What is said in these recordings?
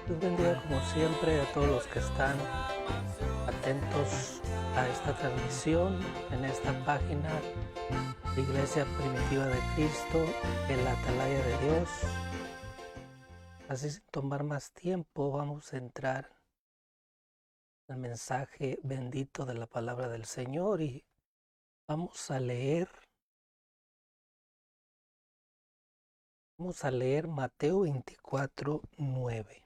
Dios bendiga como siempre a todos los que están atentos a esta transmisión en esta página de Iglesia Primitiva de Cristo, en la Atalaya de Dios. Así, sin tomar más tiempo, vamos a entrar al mensaje bendito de la palabra del Señor y vamos a leer Mateo 24, 9.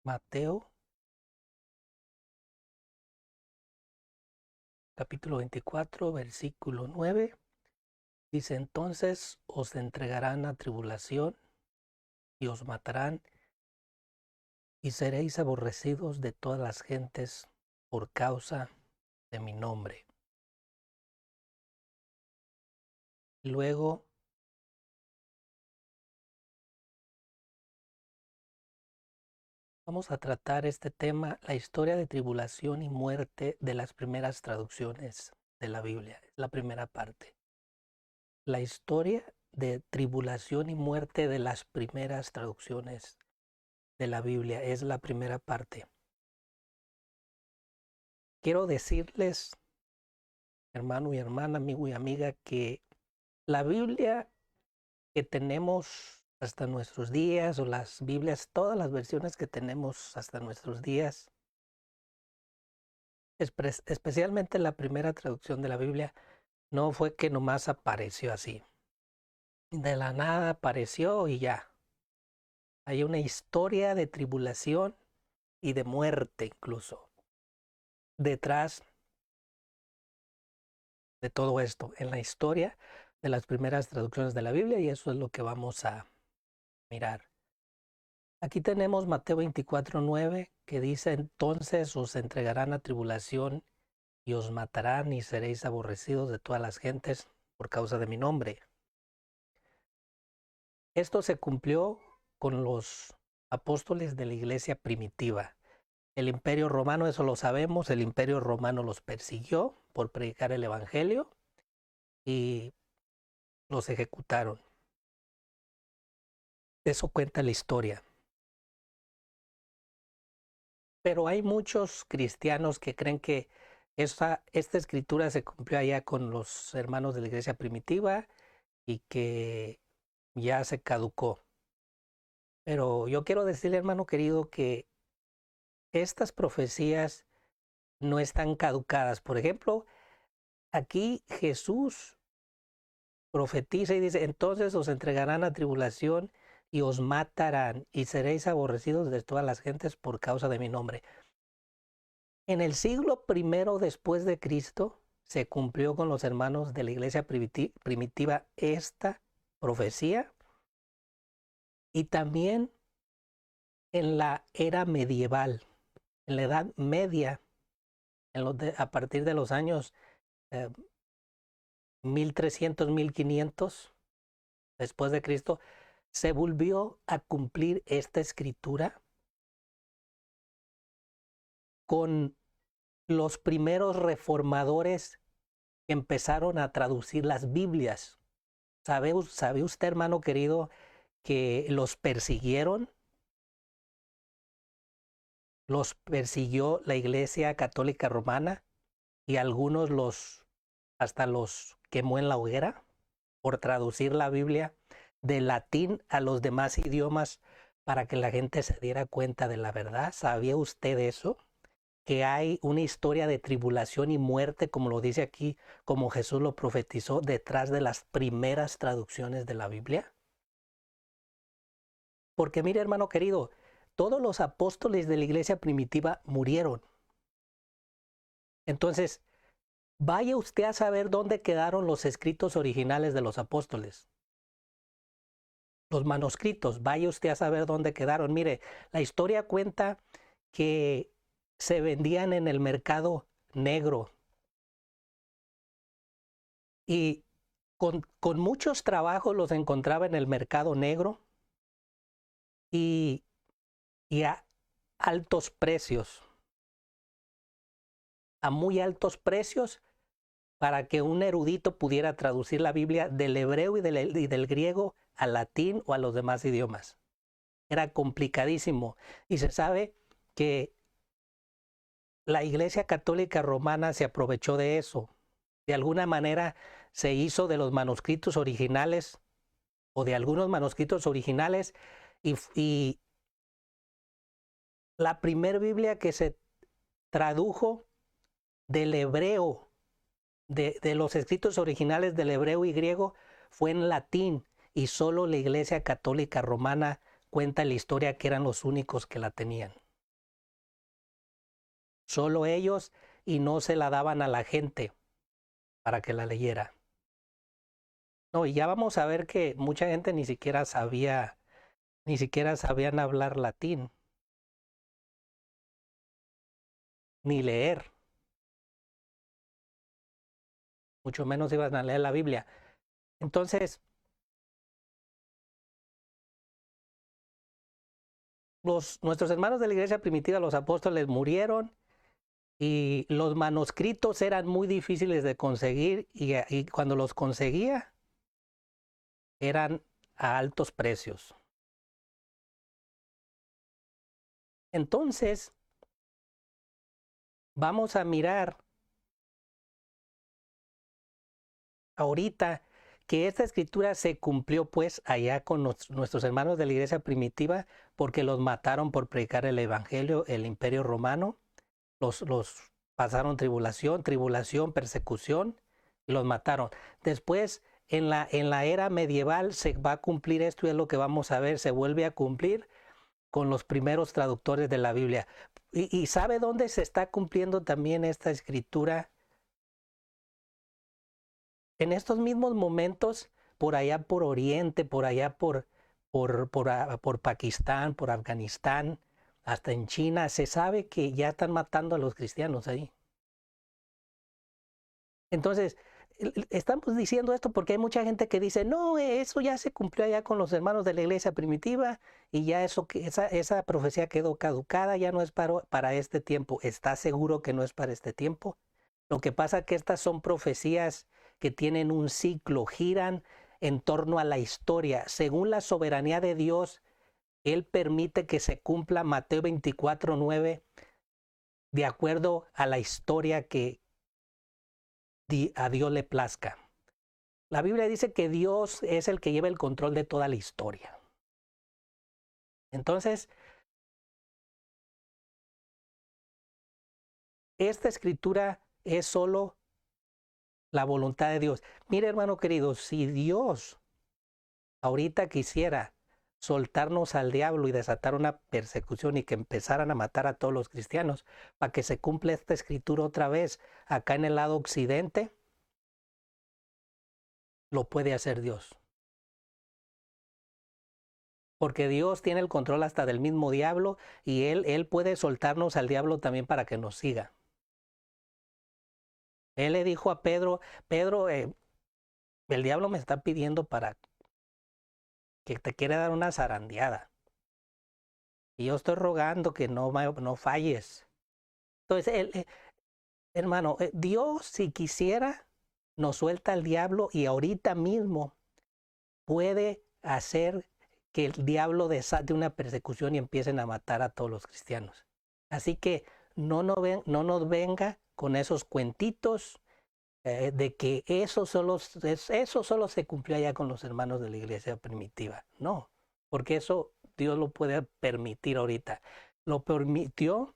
Mateo capítulo 24, versículo 9. Dice: entonces os entregarán a tribulación y os matarán y seréis aborrecidos de todas las gentes por causa de mi nombre. Luego vamos a tratar este tema, la historia de tribulación y muerte de las primeras traducciones de la Biblia. Es la primera parte. La historia de tribulación y muerte de las primeras traducciones de la Biblia es la primera parte. Quiero decirles, hermano y hermana, amigo y amiga, que la Biblia que tenemos hasta nuestros días, o las Biblias, todas las versiones que tenemos hasta nuestros días, especialmente la primera traducción de la Biblia, no fue que nomás apareció así. De la nada apareció y ya. Hay una historia de tribulación y de muerte incluso detrás de todo esto, en la historia de las primeras traducciones de la Biblia, y eso es lo que vamos a mirar. Aquí tenemos Mateo 24, 9, que dice: entonces os entregarán a tribulación y os matarán y seréis aborrecidos de todas las gentes por causa de mi nombre. Esto se cumplió con los apóstoles de la iglesia primitiva. El Imperio Romano, eso lo sabemos, el Imperio Romano los persiguió por predicar el Evangelio y los ejecutaron. Eso cuenta la historia. Pero hay muchos cristianos que creen que esta escritura se cumplió allá con los hermanos de la iglesia primitiva y que ya se caducó. Pero yo quiero decirle, hermano querido, que estas profecías no están caducadas. Por ejemplo, aquí Jesús profetiza y dice, entonces os entregarán a tribulación y os matarán y seréis aborrecidos de todas las gentes por causa de mi nombre. En el siglo I después de Cristo se cumplió con los hermanos de la iglesia primitiva esta profecía, y también en la era medieval, en la Edad Media, a partir de los años 1300, 1500 después de Cristo, se volvió a cumplir esta escritura con los primeros reformadores que empezaron a traducir las Biblias. ¿Sabe usted, hermano querido, que los persiguieron? Los persiguió la Iglesia Católica Romana y algunos hasta los quemó en la hoguera por traducir la Biblia del latín a los demás idiomas para que la gente se diera cuenta de la verdad. ¿Sabía usted eso? Que hay una historia de tribulación y muerte, como lo dice aquí, como Jesús lo profetizó, detrás de las primeras traducciones de la Biblia. Porque mire, hermano querido, todos los apóstoles de la iglesia primitiva murieron. Entonces, vaya usted a saber dónde quedaron los escritos originales de los apóstoles. Los manuscritos, vaya usted a saber dónde quedaron. Mire, la historia cuenta que se vendían en el mercado negro y con muchos trabajos los encontraba en el mercado negro y a altos precios, a muy altos precios, para que un erudito pudiera traducir la Biblia del hebreo y del griego al latín o a los demás idiomas. Era complicadísimo. Y se sabe que la Iglesia Católica Romana se aprovechó de eso. De alguna manera se hizo de los manuscritos originales o de algunos manuscritos originales y la primera Biblia que se tradujo del hebreo, de los escritos originales del hebreo y griego, fue en latín, y solo la Iglesia Católica Romana cuenta la historia que eran los únicos que la tenían. Solo ellos, y no se la daban a la gente para que la leyera. No, y ya vamos a ver que mucha gente ni siquiera sabían hablar latín, ni leer, mucho menos iban a leer la Biblia. Entonces, nuestros hermanos de la iglesia primitiva, los apóstoles, murieron y los manuscritos eran muy difíciles de conseguir y cuando los conseguía eran a altos precios. Entonces, vamos a mirar ahorita que esta escritura se cumplió pues allá con nuestros hermanos de la iglesia primitiva, porque los mataron por predicar el evangelio, el imperio romano, los pasaron tribulación, persecución, y los mataron. Después, en la era medieval se va a cumplir esto, y es lo que vamos a ver, se vuelve a cumplir con los primeros traductores de la Biblia. ¿Y sabe dónde se está cumpliendo también esta escritura? En estos mismos momentos, por allá por Oriente, por allá por Pakistán, por Afganistán, hasta en China, se sabe que ya están matando a los cristianos ahí. Entonces, estamos diciendo esto porque hay mucha gente que dice, no, eso ya se cumplió allá con los hermanos de la iglesia primitiva y ya esa profecía quedó caducada, ya no es para este tiempo. ¿Está seguro que no es para este tiempo? Lo que pasa es que estas son profecías que tienen un ciclo, giran en torno a la historia. Según la soberanía de Dios, Él permite que se cumpla Mateo 24:9, de acuerdo a la historia que a Dios le plazca. La Biblia dice que Dios es el que lleva el control de toda la historia. Entonces, esta escritura es solo la voluntad de Dios. Mire, hermano querido, si Dios ahorita quisiera soltarnos al diablo y desatar una persecución y que empezaran a matar a todos los cristianos para que se cumpla esta escritura otra vez acá en el lado occidente, lo puede hacer Dios. Porque Dios tiene el control hasta del mismo diablo y Él puede soltarnos al diablo también para que nos siga. Él le dijo a Pedro, Pedro, el diablo me está pidiendo para que te quiere dar una zarandeada. Y yo estoy rogando que no falles. Entonces, hermano, Dios si quisiera nos suelta al diablo y ahorita mismo puede hacer que el diablo desate una persecución y empiecen a matar a todos los cristianos. Así que no nos venga con esos cuentitos de que eso solo se cumplió allá con los hermanos de la iglesia primitiva. No, porque eso Dios lo puede permitir ahorita. Lo permitió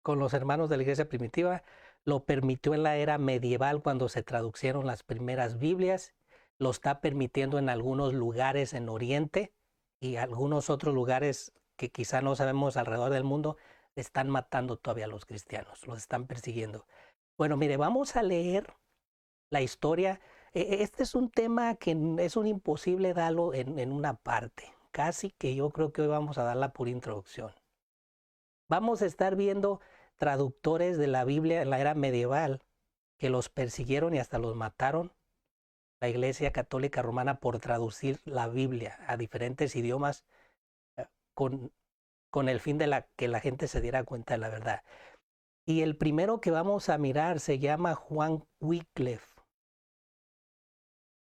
con los hermanos de la iglesia primitiva, lo permitió en la era medieval cuando se tradujeron las primeras Biblias, lo está permitiendo en algunos lugares en Oriente y algunos otros lugares que quizá no sabemos alrededor del mundo, están matando todavía a los cristianos, los están persiguiendo. Bueno, mire, vamos a leer la historia. Este es un tema que es un imposible darlo en una parte. Casi que yo creo que hoy vamos a darla por introducción. Vamos a estar viendo traductores de la Biblia en la era medieval que los persiguieron y hasta los mataron. La Iglesia Católica Romana por traducir la Biblia a diferentes idiomas con el fin de que la gente se diera cuenta de la verdad. Y el primero que vamos a mirar se llama Juan Wycliffe.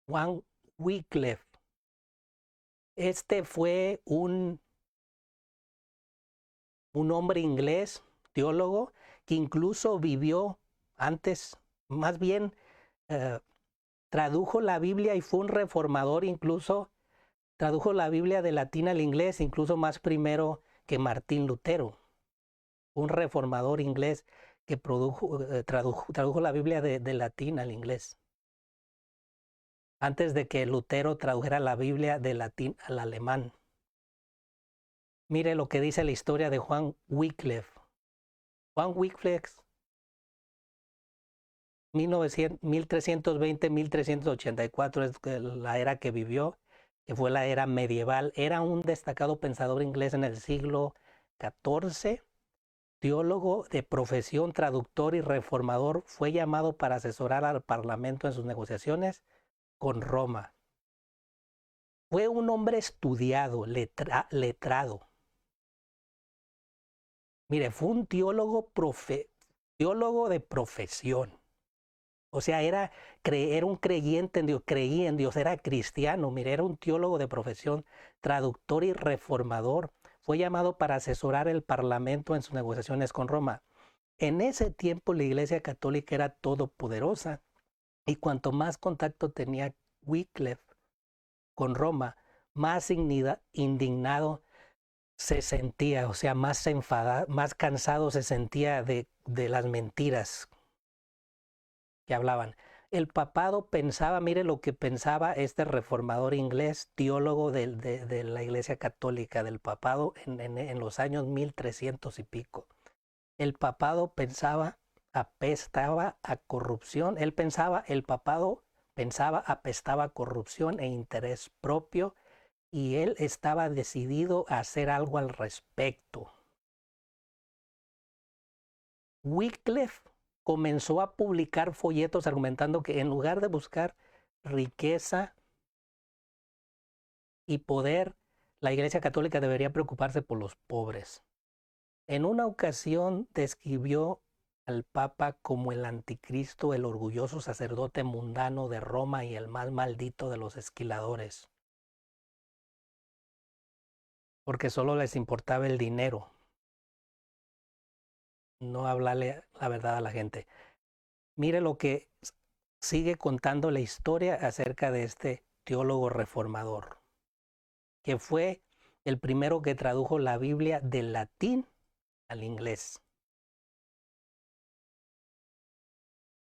Juan Wycliffe. Este fue un hombre inglés, teólogo, que incluso vivió antes, más bien tradujo la Biblia y fue un reformador, incluso tradujo la Biblia de latín al inglés, incluso más primero que Martín Lutero, un reformador inglés que tradujo la Biblia de latín al inglés, antes de que Lutero tradujera la Biblia de latín al alemán. Mire lo que dice la historia de Juan Wycliffe. Juan Wycliffe, 1320-1384 es la era que vivió, que fue la era medieval. Era un destacado pensador inglés en el siglo XIV, teólogo de profesión, traductor y reformador. Fue llamado para asesorar al Parlamento en sus negociaciones con Roma. Fue un hombre estudiado, letrado. Mire, fue un teólogo de profesión. O sea, era un creyente en Dios, creía en Dios, era cristiano. Mire, era un teólogo de profesión, traductor y reformador. Fue llamado para asesorar el Parlamento en sus negociaciones con Roma. En ese tiempo la Iglesia Católica era todopoderosa y cuanto más contacto tenía Wycliffe con Roma, más indignado se sentía, o sea, más enfadado, más cansado se sentía de las mentiras que hablaban. El papado pensaba, mire lo que pensaba este reformador inglés, teólogo de la Iglesia Católica, del papado en los años 1300 y pico. El papado apestaba a corrupción. El papado pensaba apestaba a corrupción e interés propio y él estaba decidido a hacer algo al respecto. Wycliffe comenzó a publicar folletos argumentando que en lugar de buscar riqueza y poder, la Iglesia Católica debería preocuparse por los pobres. En una ocasión describió al Papa como el anticristo, el orgulloso sacerdote mundano de Roma y el más maldito de los esquiladores, porque solo les importaba el dinero. no hablarle la verdad a la gente. Mire lo que sigue contando la historia acerca de este teólogo reformador, que fue el primero que tradujo la Biblia del latín al inglés.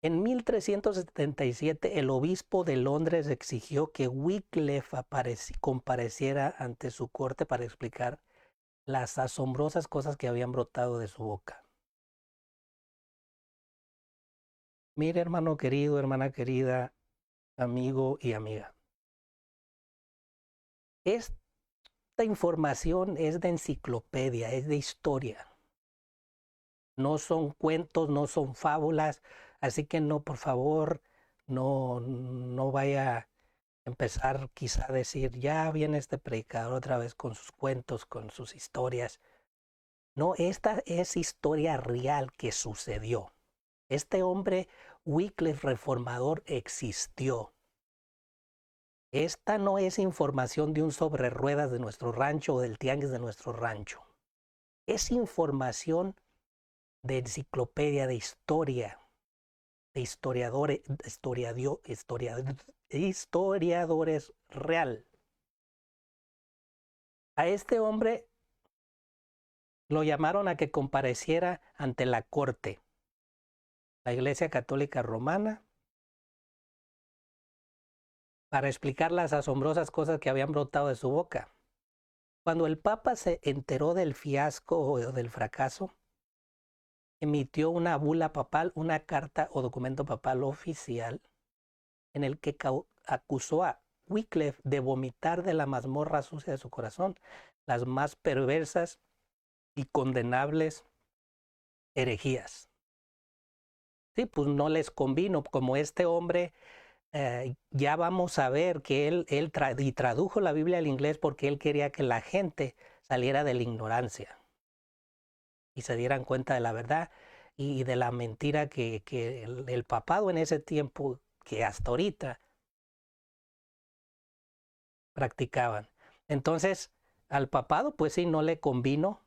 En 1377, el obispo de Londres exigió que Wycliffe compareciera ante su corte para explicar las asombrosas cosas que habían brotado de su boca. Mire, hermano querido, hermana querida, amigo y amiga. Esta información es de enciclopedia, es de historia. No son cuentos, no son fábulas, así que no, por favor, no vaya a empezar quizá a decir, ya viene este predicador otra vez con sus cuentos, con sus historias. No, esta es historia real que sucedió. Este hombre, Wycliffe reformador, existió. Esta no es información de un sobre ruedas de nuestro rancho o del tianguis de nuestro rancho. Es información de enciclopedia, de historia, de historiadores real. A este hombre lo llamaron a que compareciera ante la corte, la Iglesia Católica Romana, para explicar las asombrosas cosas que habían brotado de su boca. Cuando el Papa se enteró del fiasco o del fracaso, emitió una bula papal, una carta o documento papal oficial, en el que acusó a Wycliffe de vomitar de la mazmorra sucia de su corazón las más perversas y condenables herejías. Sí, pues no les convino, como este hombre, ya vamos a ver que él tradujo la Biblia al inglés porque él quería que la gente saliera de la ignorancia y se dieran cuenta de la verdad y de la mentira que el papado en ese tiempo, que hasta ahorita practicaban. Entonces, al papado, pues sí, no le convino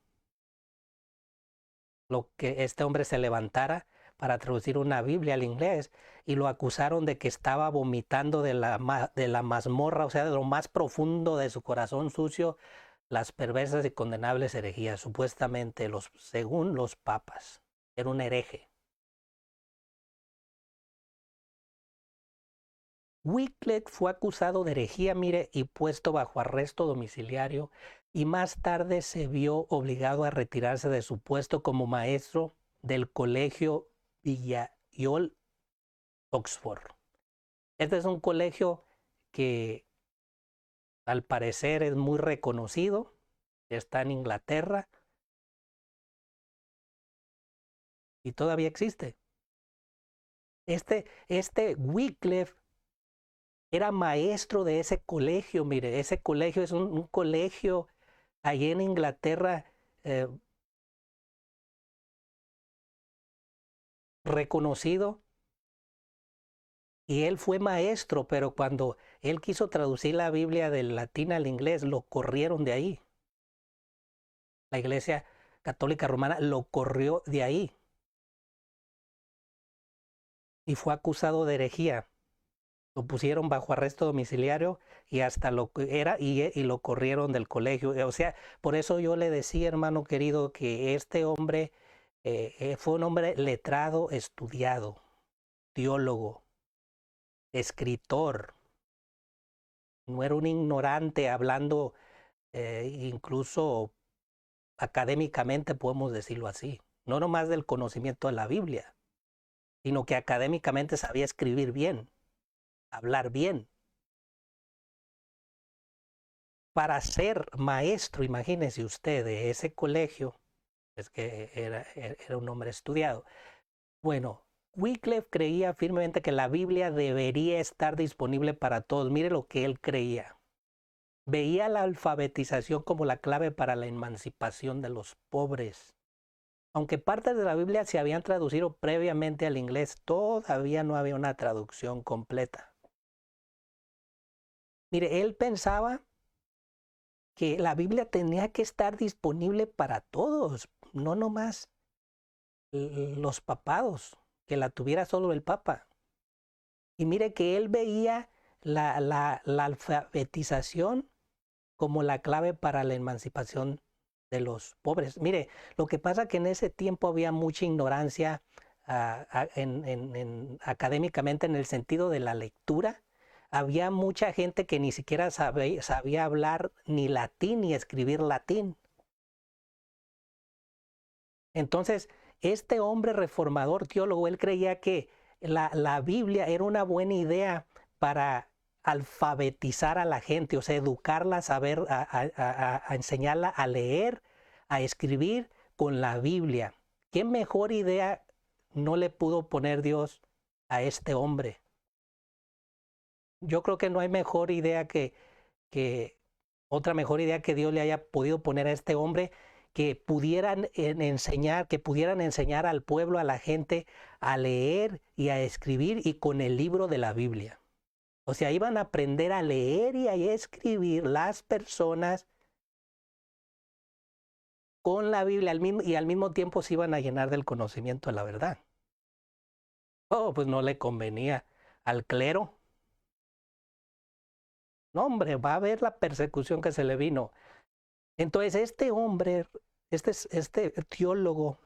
lo que este hombre se levantara para traducir una Biblia al inglés y lo acusaron de que estaba vomitando de la mazmorra, o sea, de lo más profundo de su corazón sucio, las perversas y condenables herejías, supuestamente según los papas. Era un hereje. Wycliffe fue acusado de herejía, mire, y puesto bajo arresto domiciliario, y más tarde se vio obligado a retirarse de su puesto como maestro del colegio Balliol, Oxford. Este es un colegio que al parecer es muy reconocido, está en Inglaterra y todavía existe. Este Wycliffe era maestro de ese colegio, mire, ese colegio es un colegio allí en Inglaterra reconocido, y él fue maestro, pero cuando él quiso traducir la Biblia del latín al inglés, lo corrieron de ahí. La Iglesia Católica Romana lo corrió de ahí y fue acusado de herejía. Lo pusieron bajo arresto domiciliario y hasta lo que era y lo corrieron del colegio. O sea, por eso yo le decía, hermano querido, que este hombre fue un hombre letrado, estudiado, teólogo, escritor. No era un ignorante hablando incluso académicamente, podemos decirlo así. No nomás del conocimiento de la Biblia, sino que académicamente sabía escribir bien, hablar bien. Para ser maestro, imagínese usted, de ese colegio, es que era un hombre estudiado. Bueno, Wycliffe creía firmemente que la Biblia debería estar disponible para todos. Mire lo que él creía. Veía la alfabetización como la clave para la emancipación de los pobres. Aunque partes de la Biblia se habían traducido previamente al inglés, todavía no había una traducción completa. Mire, él pensaba que la Biblia tenía que estar disponible para todos, no nomás los papados, que la tuviera solo el Papa. Y mire que él veía la alfabetización como la clave para la emancipación de los pobres. Mire, lo que pasa que en ese tiempo había mucha ignorancia académicamente en el sentido de la lectura. Había mucha gente que ni siquiera sabía hablar ni latín ni escribir latín. Entonces, este hombre reformador, teólogo, él creía que la Biblia era una buena idea para alfabetizar a la gente, o sea, educarla a saber, a enseñarla a leer, a escribir con la Biblia. ¿Qué mejor idea no le pudo poner Dios a este hombre? Yo creo que no hay mejor idea otra mejor idea que Dios le haya podido poner a este hombre, que pudieran enseñar al pueblo, a la gente, a leer y a escribir y con el libro de la Biblia. O sea, iban a aprender a leer y a escribir las personas con la Biblia y al mismo tiempo se iban a llenar del conocimiento de la verdad. Oh, pues no le convenía al clero. No, hombre, va a haber la persecución que se le vino. Entonces, este hombre, este teólogo,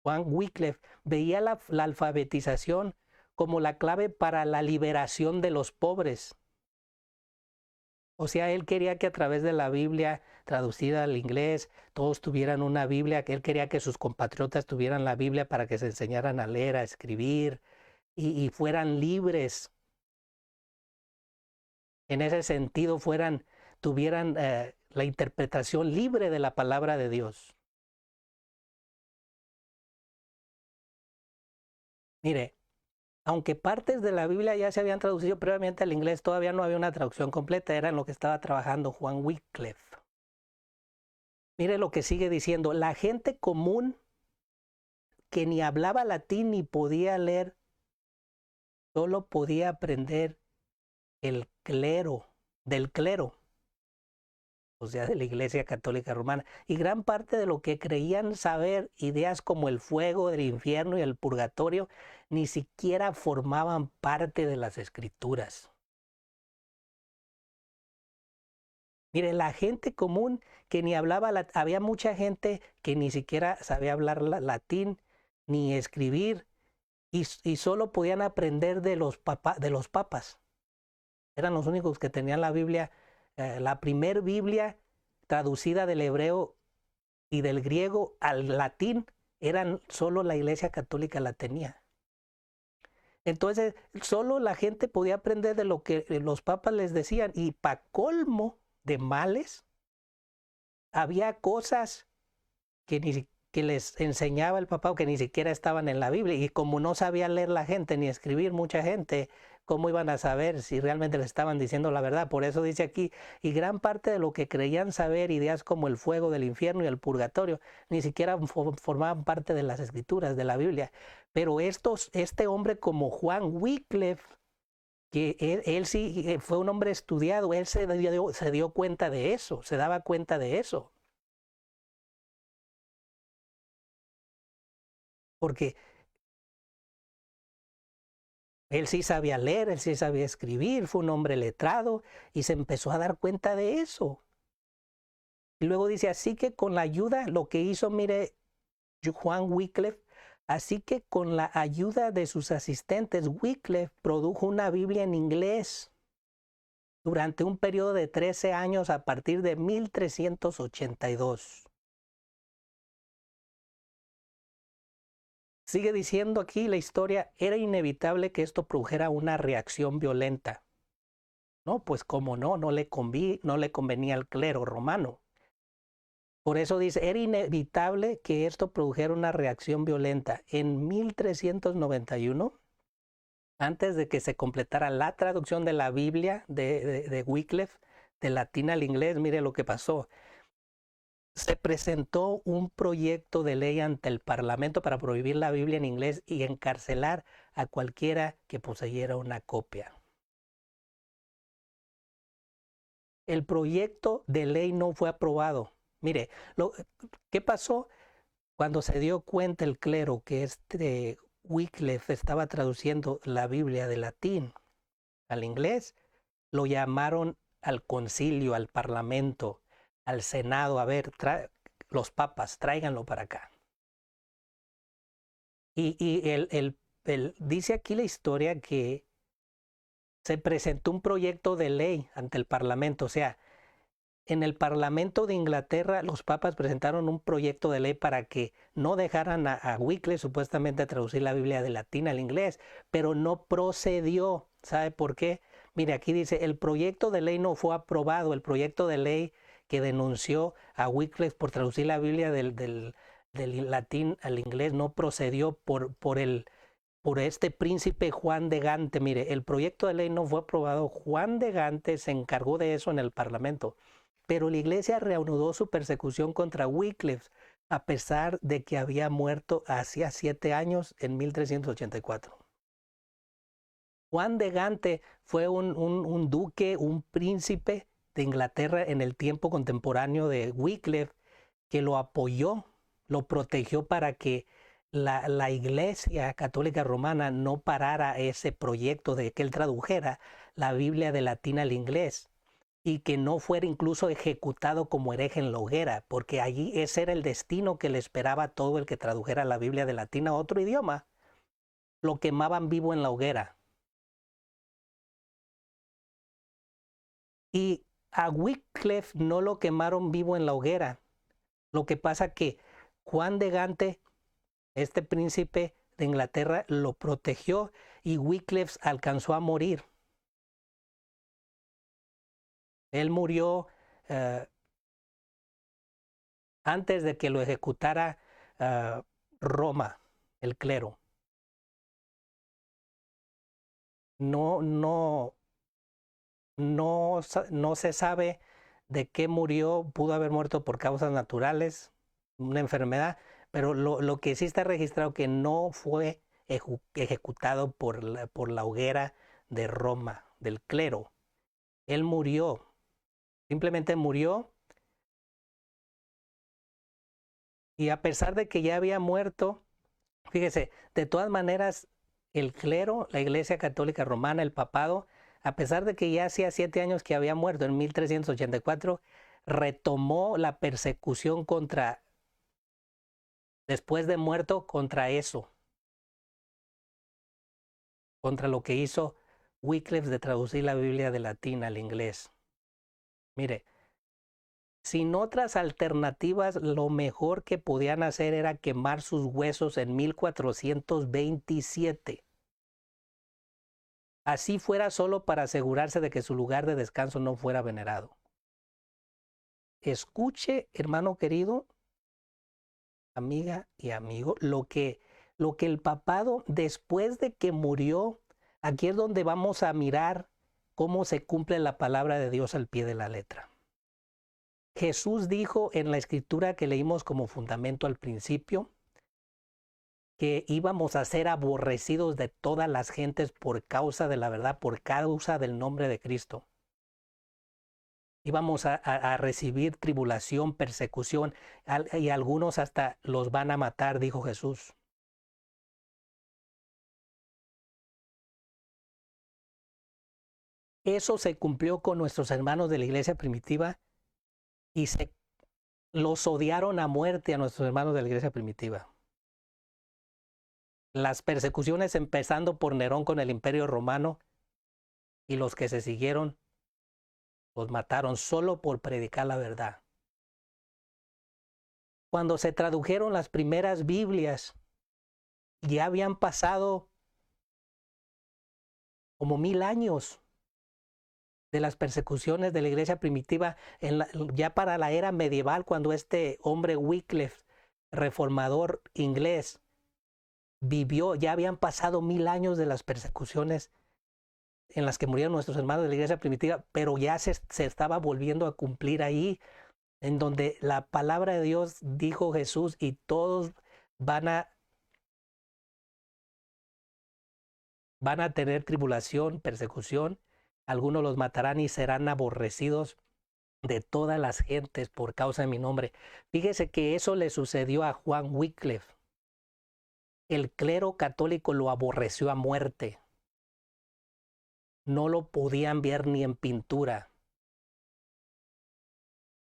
Juan Wycliffe, veía la alfabetización como la clave para la liberación de los pobres. O sea, él quería que a través de la Biblia traducida al inglés, todos tuvieran una Biblia, que él quería que sus compatriotas tuvieran la Biblia para que se enseñaran a leer, a escribir y fueran libres. En ese sentido, tuvieran la interpretación libre de la palabra de Dios. Mire, aunque partes de la Biblia ya se habían traducido previamente al inglés, todavía no había una traducción completa, era en lo que estaba trabajando Juan Wycliffe. Mire lo que sigue diciendo, la gente común que ni hablaba latín ni podía leer, solo podía aprender del clero, o sea, de la Iglesia Católica Romana. Y gran parte de lo que creían saber, ideas como el fuego, el infierno y el purgatorio, ni siquiera formaban parte de las Escrituras. Mire, la gente común que ni hablaba, había mucha gente que ni siquiera sabía hablar latín ni escribir y solo podían aprender de los papas. Eran los únicos que tenían la Biblia, la primer Biblia traducida del hebreo y del griego al latín, solo la Iglesia Católica la tenía. Entonces, solo la gente podía aprender de lo que los papas les decían y para colmo de males, había cosas que les enseñaba el papá o que ni siquiera estaban en la Biblia. Y como no sabía leer la gente ni escribir mucha gente, ¿cómo iban a saber si realmente les estaban diciendo la verdad? Por eso dice aquí, y gran parte de lo que creían saber, ideas como el fuego del infierno y el purgatorio, ni siquiera formaban parte de las escrituras de la Biblia. Pero este hombre como Juan Wycliffe, que él sí fue un hombre estudiado, él se dio cuenta de eso, se daba cuenta de eso. Porque él sí sabía leer, él sí sabía escribir, fue un hombre letrado y se empezó a dar cuenta de eso. Y luego dice, así que con la ayuda, lo que hizo, mire, Juan Wycliffe, así que con la ayuda de sus asistentes, Wycliffe produjo una Biblia en inglés durante un periodo de 13 años a partir de 1382. Sigue diciendo aquí la historia, era inevitable que esto produjera una reacción violenta. No, pues cómo no le convenía al clero romano. Por eso dice, era inevitable que esto produjera una reacción violenta. En 1391, antes de que se completara la traducción de la Biblia de Wycliffe, de latín al inglés, mire lo que pasó. Se presentó un proyecto de ley ante el Parlamento para prohibir la Biblia en inglés y encarcelar a cualquiera que poseyera una copia. El proyecto de ley no fue aprobado. Mire, ¿qué pasó? Cuando se dio cuenta el clero que Wycliffe estaba traduciendo la Biblia del latín al inglés, lo llamaron al concilio, al parlamento, al senado, a ver, los papas, tráiganlo para acá. Y dice aquí la historia que se presentó un proyecto de ley ante el parlamento, o sea, en el Parlamento de Inglaterra, los papas presentaron un proyecto de ley para que no dejaran a Wycliffe supuestamente traducir la Biblia de latín al inglés, pero no procedió. ¿Sabe por qué? Mire, aquí dice, el proyecto de ley no fue aprobado. El proyecto de ley que denunció a Wycliffe por traducir la Biblia del latín al inglés no procedió por este príncipe Juan de Gante. Mire, el proyecto de ley no fue aprobado. Juan de Gante se encargó de eso en el Parlamento. Pero la iglesia reanudó su persecución contra Wycliffe, a pesar de que había muerto hacía 7 años, en 1384. Juan de Gante fue un duque, un príncipe de Inglaterra en el tiempo contemporáneo de Wycliffe, que lo apoyó, lo protegió para que la Iglesia Católica Romana no parara ese proyecto de que él tradujera la Biblia de latín al inglés, y que no fuera incluso ejecutado como hereje en la hoguera, porque allí ese era el destino que le esperaba a todo el que tradujera la Biblia de latín a otro idioma. Lo quemaban vivo en la hoguera. Y a Wycliffe no lo quemaron vivo en la hoguera. Lo que pasa que Juan de Gante, este príncipe de Inglaterra, lo protegió y Wycliffe alcanzó a morir. Él murió antes de que lo ejecutara Roma, el clero. No se sabe de qué murió. Pudo haber muerto por causas naturales, una enfermedad, pero lo que sí está registrado que no fue ejecutado por la hoguera de Roma, del clero. Él murió, simplemente murió, y a pesar de que ya había muerto, fíjese, de todas maneras, el clero, la Iglesia Católica Romana, el papado, a pesar de que ya hacía 7 años que había muerto, en 1384, retomó la persecución después de muerto, contra eso, contra lo que hizo Wycliffe de traducir la Biblia de latín al inglés. Mire, sin otras alternativas, lo mejor que podían hacer era quemar sus huesos en 1427. Así fuera solo para asegurarse de que su lugar de descanso no fuera venerado. Escuche, hermano querido, amiga y amigo, lo que el papado, después de que murió, aquí es donde vamos a mirar cómo se cumple la palabra de Dios al pie de la letra. Jesús dijo en la escritura que leímos como fundamento al principio, que íbamos a ser aborrecidos de todas las gentes por causa de la verdad, por causa del nombre de Cristo. Íbamos a recibir tribulación, persecución, y algunos hasta los van a matar, dijo Jesús. Eso se cumplió con nuestros hermanos de la iglesia primitiva, y los odiaron a muerte a nuestros hermanos de la iglesia primitiva. Las persecuciones empezando por Nerón con el Imperio Romano, y los que se siguieron los mataron solo por predicar la verdad. Cuando se tradujeron las primeras Biblias, ya habían pasado como 1000 años de las persecuciones de la iglesia primitiva, ya para la era medieval, cuando este hombre Wycliffe, reformador inglés, vivió, ya habían pasado 1000 años de las persecuciones en las que murieron nuestros hermanos de la iglesia primitiva, pero ya se estaba volviendo a cumplir ahí, en donde la palabra de Dios, dijo Jesús, y todos van a tener tribulación, persecución, algunos los matarán y serán aborrecidos de todas las gentes por causa de mi nombre. Fíjese que eso le sucedió a Juan Wycliffe. El clero católico lo aborreció a muerte. No lo podían ver ni en pintura.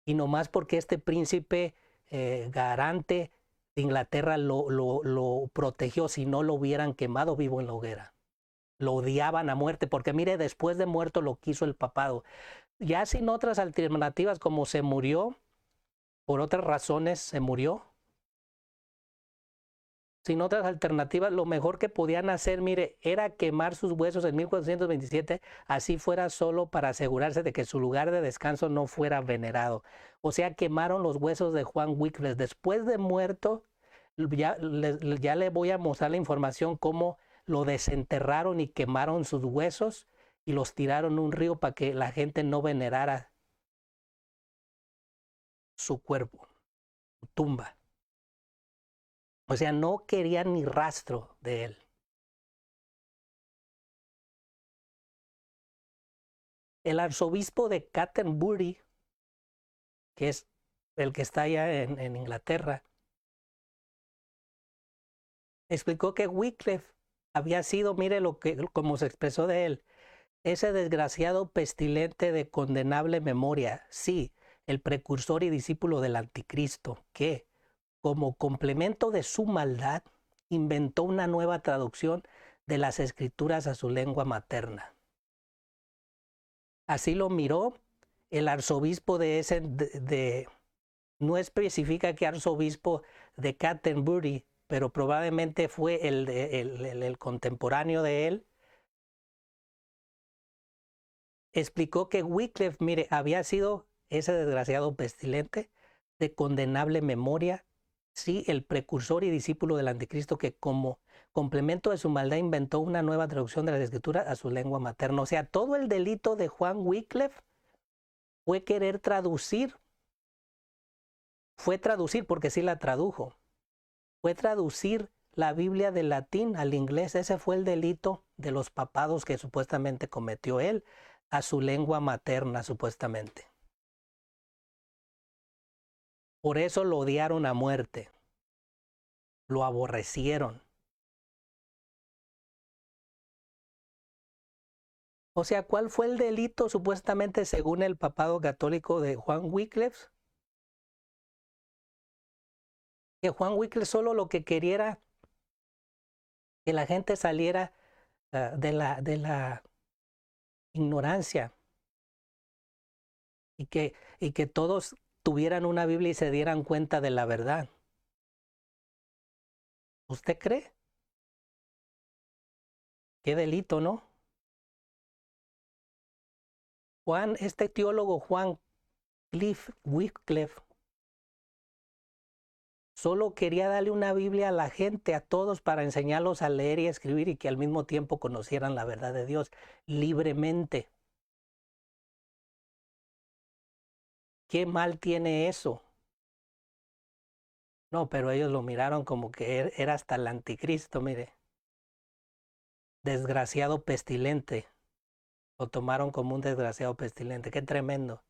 Y nomás porque este príncipe garante de Inglaterra lo protegió, si no lo hubieran quemado vivo en la hoguera. Lo odiaban a muerte, porque mire, después de muerto lo quiso el papado. Ya sin otras alternativas, como se murió, por otras razones se murió. Sin otras alternativas, lo mejor que podían hacer, mire, era quemar sus huesos en 1427, así fuera solo para asegurarse de que su lugar de descanso no fuera venerado. O sea, quemaron los huesos de Juan Wycliffe. Después de muerto, ya le voy a mostrar la información cómo lo desenterraron y quemaron sus huesos y los tiraron en un río para que la gente no venerara su cuerpo, su tumba. O sea, no querían ni rastro de él. El arzobispo de Canterbury, que es el que está allá en Inglaterra, explicó que Wycliffe había sido, mire como se expresó de él, ese desgraciado pestilente de condenable memoria, sí, el precursor y discípulo del anticristo, que, como complemento de su maldad, inventó una nueva traducción de las escrituras a su lengua materna. Así lo miró el arzobispo no especifica qué arzobispo de Canterbury, pero probablemente fue el contemporáneo de él. Explicó que Wycliffe, mire, había sido ese desgraciado pestilente de condenable memoria, sí, el precursor y discípulo del anticristo que como complemento de su maldad inventó una nueva traducción de la escritura a su lengua materna. O sea, todo el delito de Juan Wycliffe fue querer traducir, porque sí la tradujo, fue traducir la Biblia del latín al inglés. Ese fue el delito de los papados que supuestamente cometió él a su lengua materna, supuestamente. Por eso lo odiaron a muerte, lo aborrecieron. O sea, ¿cuál fue el delito supuestamente según el papado católico de Juan Wycliffe? Que Juan Wycliffe solo lo que quería era que la gente saliera de la ignorancia y que todos tuvieran una Biblia y se dieran cuenta de la verdad. ¿Usted cree? Qué delito, ¿no? Este teólogo Juan Wycliffe, solo quería darle una Biblia a la gente, a todos, para enseñarlos a leer y a escribir y que al mismo tiempo conocieran la verdad de Dios libremente. ¿Qué mal tiene eso? No, pero ellos lo miraron como que era hasta el anticristo, mire. Desgraciado pestilente. Lo tomaron como un desgraciado pestilente. Qué tremendo.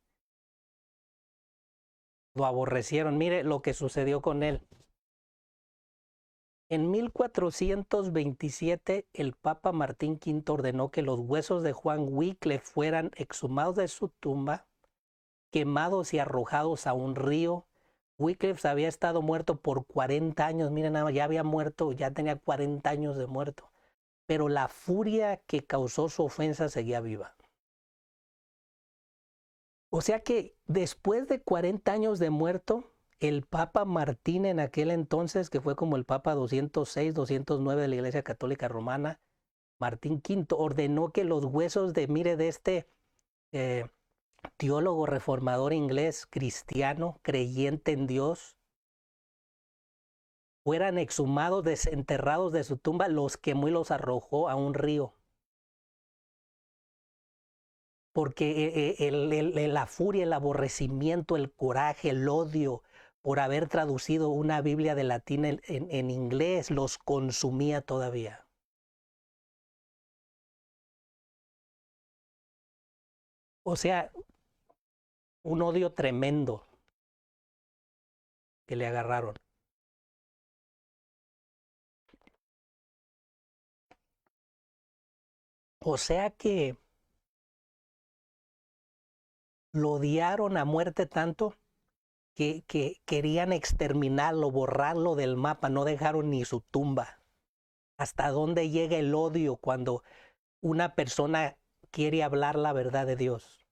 Lo aborrecieron. Mire lo que sucedió con él. En 1427, el Papa Martín V ordenó que los huesos de Juan Wycliffe fueran exhumados de su tumba, quemados y arrojados a un río. Wycliffe había estado muerto por 40 años. Miren, nada más, ya había muerto, ya tenía 40 años de muerto. Pero la furia que causó su ofensa seguía viva. O sea que después de 40 años de muerto, el Papa Martín en aquel entonces, que fue como el Papa 206, 209 de la Iglesia Católica Romana, Martín V, ordenó que los huesos de este teólogo reformador inglés, cristiano, creyente en Dios, fueran exhumados, desenterrados de su tumba, los quemó y los arrojó a un río. Porque la furia, el aborrecimiento, el coraje, el odio por haber traducido una Biblia de latín en inglés los consumía todavía. O sea, un odio tremendo que le agarraron. O sea que lo odiaron a muerte tanto que querían exterminarlo, borrarlo del mapa, no dejaron ni su tumba. ¿Hasta dónde llega el odio cuando una persona quiere hablar la verdad de Dios?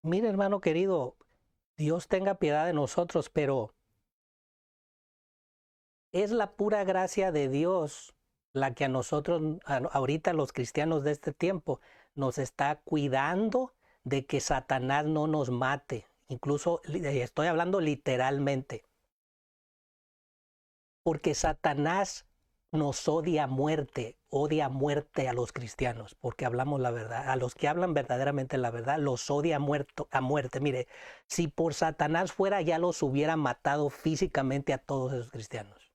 Mire, hermano querido, Dios tenga piedad de nosotros, pero es la pura gracia de Dios la que a nosotros, ahorita los cristianos de este tiempo, nos está cuidando de que Satanás no nos mate. Incluso estoy hablando literalmente. Porque Satanás nos odia a muerte a los cristianos, porque hablamos la verdad. A los que hablan verdaderamente la verdad, los odia a muerte. Mire, si por Satanás fuera, ya los hubiera matado físicamente a todos esos cristianos.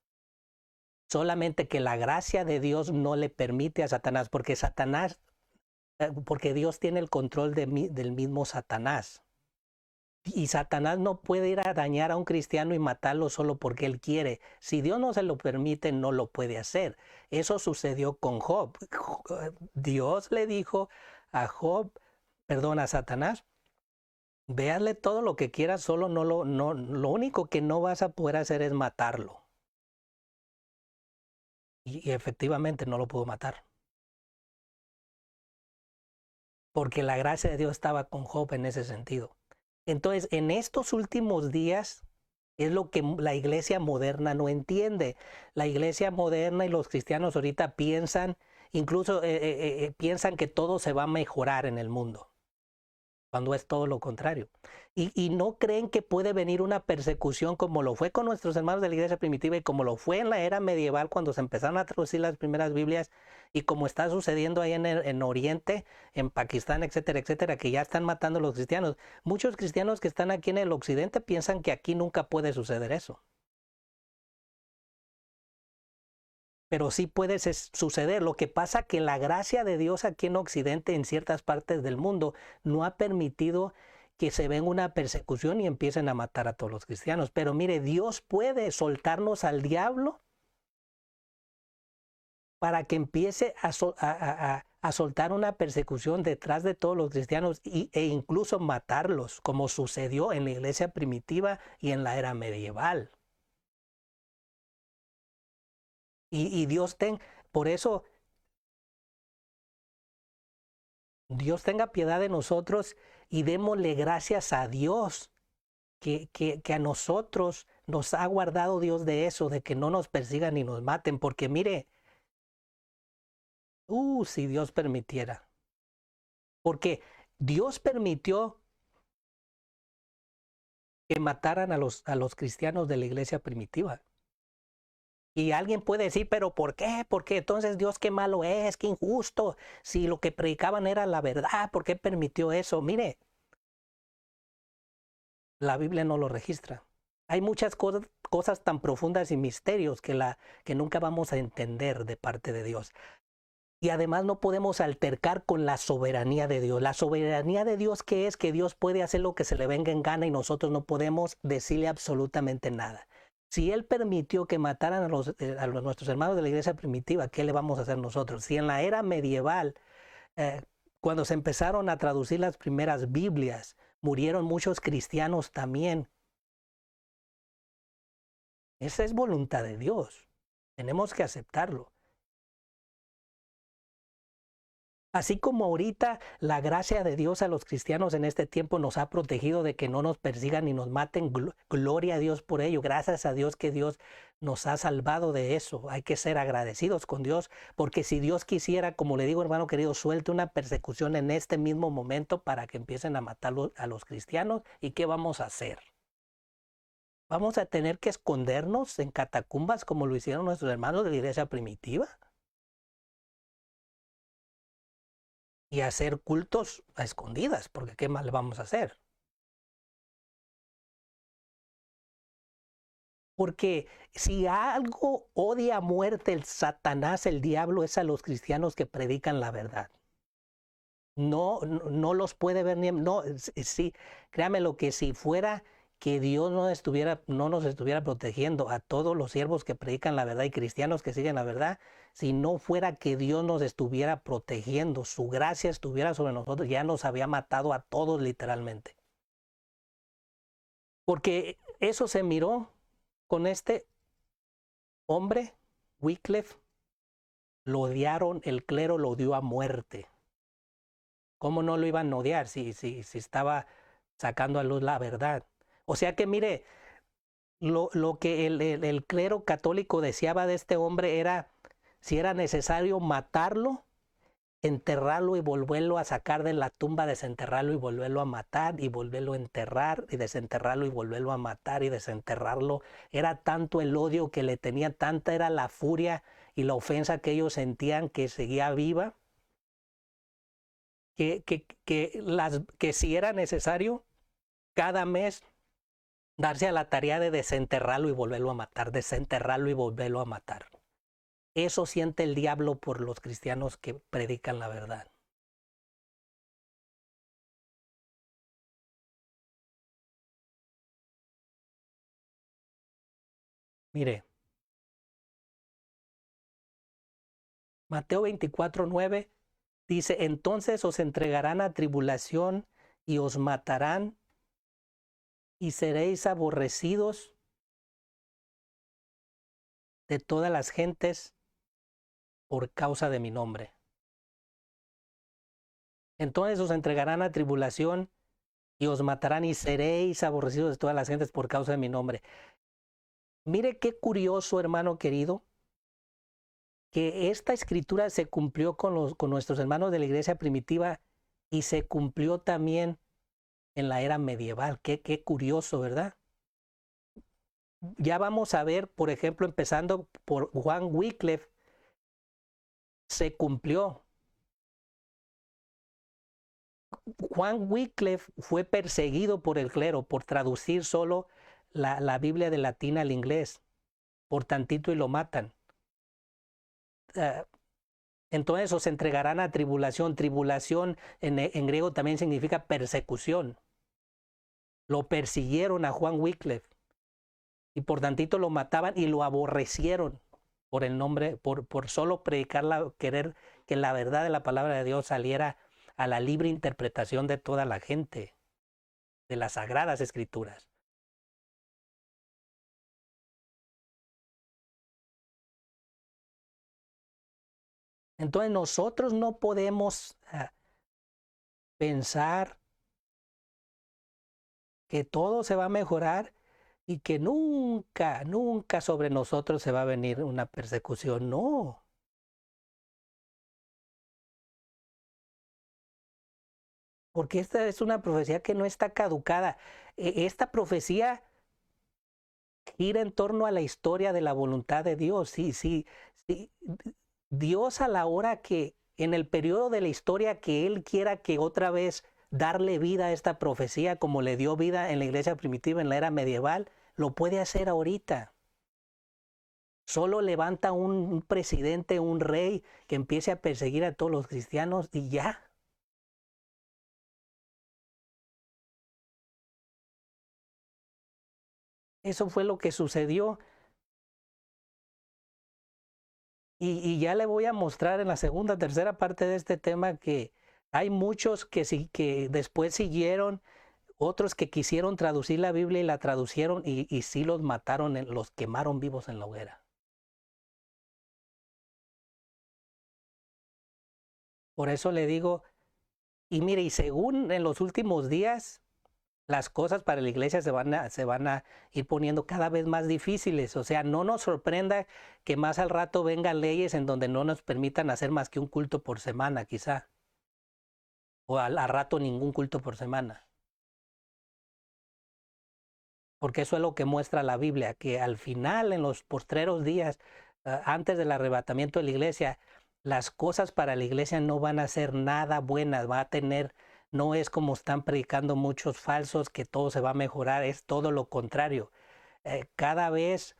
Solamente que la gracia de Dios no le permite a Satanás, porque Dios tiene el control del mismo Satanás. Y Satanás no puede ir a dañar a un cristiano y matarlo solo porque él quiere. Si Dios no se lo permite, no lo puede hacer. Eso sucedió con Job. Dios le dijo a Job, perdón, a Satanás, véale todo lo que quieras, solo lo único que no vas a poder hacer es matarlo. Y efectivamente no lo pudo matar. Porque la gracia de Dios estaba con Job en ese sentido. Entonces, en estos últimos días es lo que la iglesia moderna no entiende. La iglesia moderna y los cristianos ahorita piensan, incluso piensan que todo se va a mejorar en el mundo, cuando es todo lo contrario. Y no creen que puede venir una persecución como lo fue con nuestros hermanos de la iglesia primitiva y como lo fue en la era medieval cuando se empezaron a traducir las primeras Biblias y como está sucediendo ahí en Oriente, en Pakistán, etcétera, etcétera, que ya están matando a los cristianos. Muchos cristianos que están aquí en el occidente piensan que aquí nunca puede suceder eso. Pero sí puede suceder. Lo que pasa que la gracia de Dios aquí en Occidente, en ciertas partes del mundo, no ha permitido que se venga una persecución y empiecen a matar a todos los cristianos. Pero mire, Dios puede soltarnos al diablo para que empiece a soltar una persecución detrás de todos los cristianos e incluso matarlos, como sucedió en la iglesia primitiva y en la era medieval. Y por eso, Dios tenga piedad de nosotros y démosle gracias a Dios que a nosotros nos ha guardado Dios de eso, de que no nos persigan ni nos maten, porque mire, si Dios permitiera, porque Dios permitió que mataran a los cristianos de la iglesia primitiva. Y alguien puede decir, pero ¿por qué? Porque entonces Dios qué malo es, qué injusto. Si lo que predicaban era la verdad, ¿por qué permitió eso? Mire, la Biblia no lo registra. Hay muchas cosas tan profundas y misterios que nunca vamos a entender de parte de Dios. Y además no podemos altercar con la soberanía de Dios. La soberanía de Dios, ¿qué es? Que Dios puede hacer lo que se le venga en gana y nosotros no podemos decirle absolutamente nada. Si Él permitió que mataran a nuestros hermanos de la iglesia primitiva, ¿qué le vamos a hacer nosotros? Si en la era medieval, cuando se empezaron a traducir las primeras Biblias, murieron muchos cristianos también. Esa es voluntad de Dios. Tenemos que aceptarlo. Así como ahorita la gracia de Dios a los cristianos en este tiempo nos ha protegido de que no nos persigan ni nos maten, gloria a Dios por ello, gracias a Dios que Dios nos ha salvado de eso. Hay que ser agradecidos con Dios, porque si Dios quisiera, como le digo hermano querido, suelte una persecución en este mismo momento para que empiecen a matar a los cristianos, ¿y qué vamos a hacer? ¿Vamos a tener que escondernos en catacumbas como lo hicieron nuestros hermanos de la iglesia primitiva? Y hacer cultos a escondidas, porque ¿qué más le vamos a hacer? Porque si algo odia a muerte el Satanás, el diablo, es a los cristianos que predican la verdad. No los puede ver ni... No, sí, créame lo que si fuera que Dios no nos estuviera protegiendo a todos los siervos que predican la verdad y cristianos que siguen la verdad, si no fuera que Dios nos estuviera protegiendo, su gracia estuviera sobre nosotros, ya nos había matado a todos literalmente. Porque eso se miró con este hombre, Wycliffe, lo odiaron, el clero lo odió a muerte. ¿Cómo no lo iban a odiar si estaba sacando a luz la verdad? O sea que mire, lo que el clero católico deseaba de este hombre era, si era necesario matarlo, enterrarlo y volverlo a sacar de la tumba, desenterrarlo y volverlo a matar y volverlo a enterrar y desenterrarlo y volverlo a matar y desenterrarlo. Era tanto el odio que le tenían, tanta era la furia y la ofensa que ellos sentían que seguía viva, que si era necesario, cada mes darse a la tarea de desenterrarlo y volverlo a matar, desenterrarlo y volverlo a matar. Eso siente el diablo por los cristianos que predican la verdad. Mire, Mateo 24:9 dice, entonces os entregarán a tribulación y os matarán y seréis aborrecidos de todas las gentes por causa de mi nombre. Entonces os entregarán a tribulación y os matarán y seréis aborrecidos de todas las gentes por causa de mi nombre. Mire qué curioso, hermano querido, que esta escritura se cumplió con nuestros hermanos de la iglesia primitiva y se cumplió también en la era medieval. Qué curioso, ¿verdad? Ya vamos a ver, por ejemplo, empezando por Juan Wycliffe, se cumplió. Juan Wycliffe fue perseguido por el clero por traducir solo la Biblia de latín al inglés. Por tantito y lo matan. Entonces os entregarán a tribulación. Tribulación en griego también significa persecución. Lo persiguieron a Juan Wycliffe y por tantito lo mataban y lo aborrecieron por el nombre, por solo predicar, querer que la verdad de la palabra de Dios saliera a la libre interpretación de toda la gente, de las sagradas escrituras. Entonces nosotros no podemos pensar que todo se va a mejorar y que nunca, nunca sobre nosotros se va a venir una persecución. No. Porque esta es una profecía que no está caducada. Esta profecía gira en torno a la historia de la voluntad de Dios. Sí. Dios a la hora que, en el periodo de la historia que Él quiera que otra vez darle vida a esta profecía como le dio vida en la iglesia primitiva en la era medieval, lo puede hacer ahorita. Solo levanta un presidente, un rey que empiece a perseguir a todos los cristianos y ya. Eso fue lo que sucedió. Y ya le voy a mostrar en la segunda, tercera parte de este tema que hay muchos que después siguieron, otros que quisieron traducir la Biblia y la traducieron y sí los mataron, los quemaron vivos en la hoguera. Por eso le digo, y mire, y según en los últimos días, las cosas para la iglesia se van a ir poniendo cada vez más difíciles. O sea, no nos sorprenda que más al rato vengan leyes en donde no nos permitan hacer más que un culto por semana, quizá. O al rato ningún culto por semana. Porque eso es lo que muestra la Biblia, que al final, en los postreros días, antes del arrebatamiento de la iglesia, las cosas para la iglesia no van a ser nada buenas, va a tener... No es como están predicando muchos falsos que todo se va a mejorar, es todo lo contrario. cada vez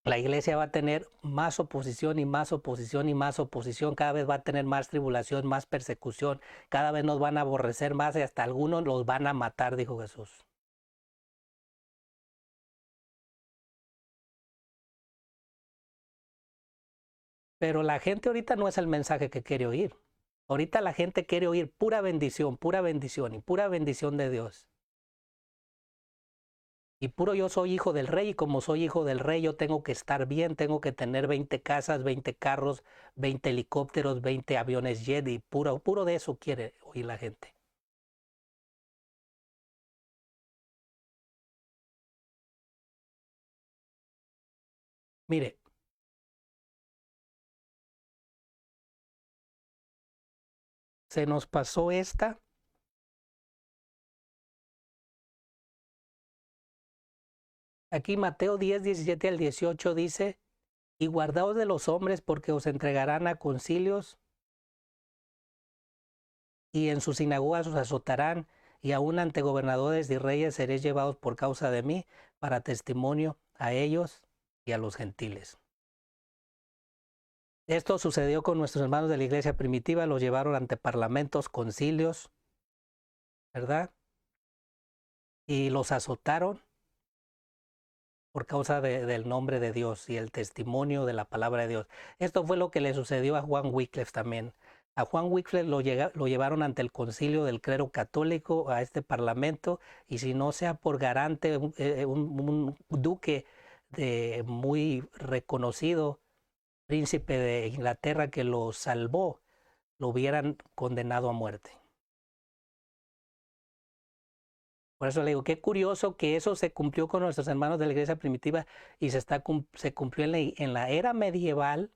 la iglesia va a tener más oposición y más oposición y más oposición, cada vez va a tener más tribulación, más persecución, cada vez nos van a aborrecer más y hasta algunos los van a matar, dijo Jesús. Pero la gente ahorita no es el mensaje que quiere oír. Ahorita la gente quiere oír pura bendición y pura bendición de Dios. Y puro yo soy hijo del rey y como soy hijo del rey yo tengo que estar bien, tengo que tener 20 casas, 20 carros, 20 helicópteros, 20 aviones jet y puro de eso quiere oír la gente. Mire, se nos pasó esta. Aquí Mateo 10, 17 al 18 dice, y guardaos de los hombres porque os entregarán a concilios y en sus sinagogas os azotarán y aún ante gobernadores y reyes seréis llevados por causa de mí para testimonio a ellos y a los gentiles. Esto sucedió con nuestros hermanos de la iglesia primitiva, los llevaron ante parlamentos, concilios, ¿verdad? Y los azotaron por causa del nombre de Dios y el testimonio de la palabra de Dios. Esto fue lo que le sucedió a Juan Wycliffe también. A Juan Wycliffe lo llevaron ante el concilio del clero católico, a este parlamento, y si no sea por garante, un duque muy reconocido, príncipe de Inglaterra que lo salvó, lo hubieran condenado a muerte. Por eso le digo, qué curioso que eso se cumplió con nuestros hermanos de la iglesia primitiva y se cumplió en la era medieval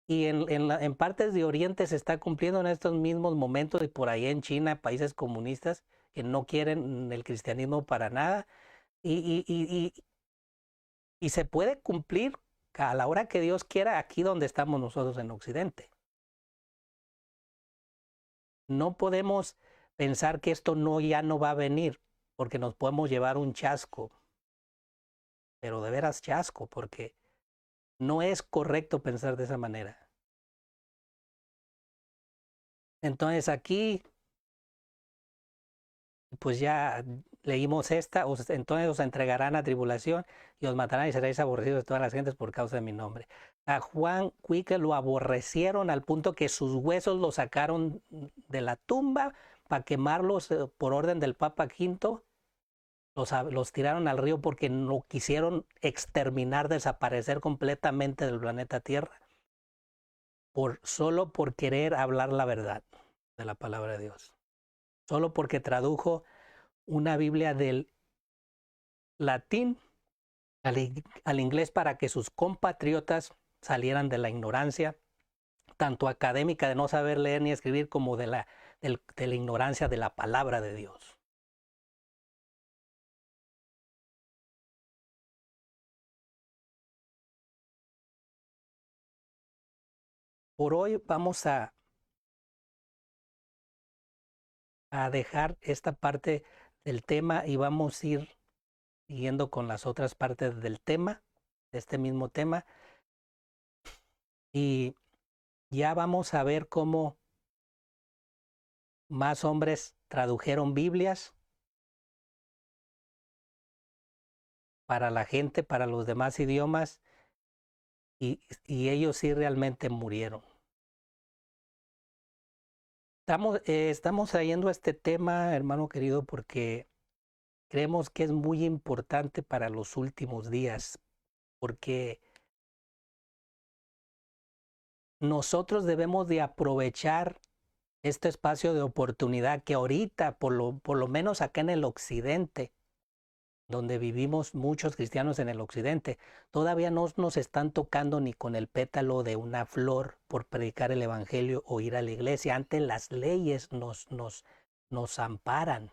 y en partes de Oriente se está cumpliendo en estos mismos momentos y por ahí en China, países comunistas que no quieren el cristianismo para nada y se puede cumplir a la hora que Dios quiera aquí donde estamos nosotros en Occidente. No podemos pensar que esto ya no va a venir, porque nos podemos llevar un chasco, pero de veras chasco, porque no es correcto pensar de esa manera. Entonces aquí, pues ya leímos esta, entonces os entregarán a tribulación y os matarán y seréis aborrecidos de todas las gentes por causa de mi nombre. A Juan Wycliffe lo aborrecieron al punto que sus huesos los sacaron de la tumba para quemarlos por orden del Papa V. Los tiraron al río porque no quisieron exterminar, desaparecer completamente del planeta Tierra, solo por querer hablar la verdad de la palabra de Dios. Solo porque tradujo una Biblia del latín al inglés para que sus compatriotas salieran de la ignorancia, tanto académica de no saber leer ni escribir, como de la ignorancia de la palabra de Dios. Por hoy vamos a dejar esta parte del tema y vamos a ir siguiendo con las otras partes del tema, de este mismo tema. Y ya vamos a ver cómo más hombres tradujeron Biblias para la gente, para los demás idiomas, y ellos sí realmente murieron. Estamos trayendo este tema, hermano querido, porque creemos que es muy importante para los últimos días, porque nosotros debemos de aprovechar este espacio de oportunidad que ahorita, por lo menos acá en el occidente, donde vivimos muchos cristianos en el occidente, todavía no nos están tocando ni con el pétalo de una flor por predicar el evangelio o ir a la iglesia. Antes las leyes nos amparan.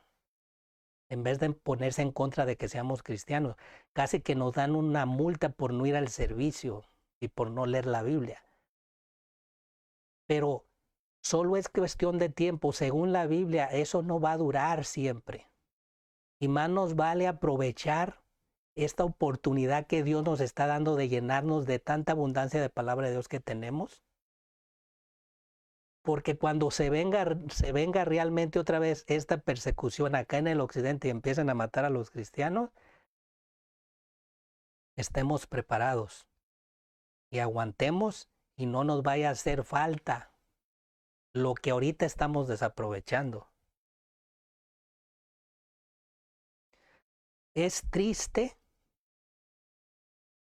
En vez de ponerse en contra de que seamos cristianos, casi que nos dan una multa por no ir al servicio y por no leer la Biblia. Pero solo es cuestión de tiempo. Según la Biblia, eso no va a durar siempre. Y más nos vale aprovechar esta oportunidad que Dios nos está dando de llenarnos de tanta abundancia de palabra de Dios que tenemos. Porque cuando se venga realmente otra vez esta persecución acá en el occidente y empiecen a matar a los cristianos, estemos preparados y aguantemos y no nos vaya a hacer falta lo que ahorita estamos desaprovechando. Es triste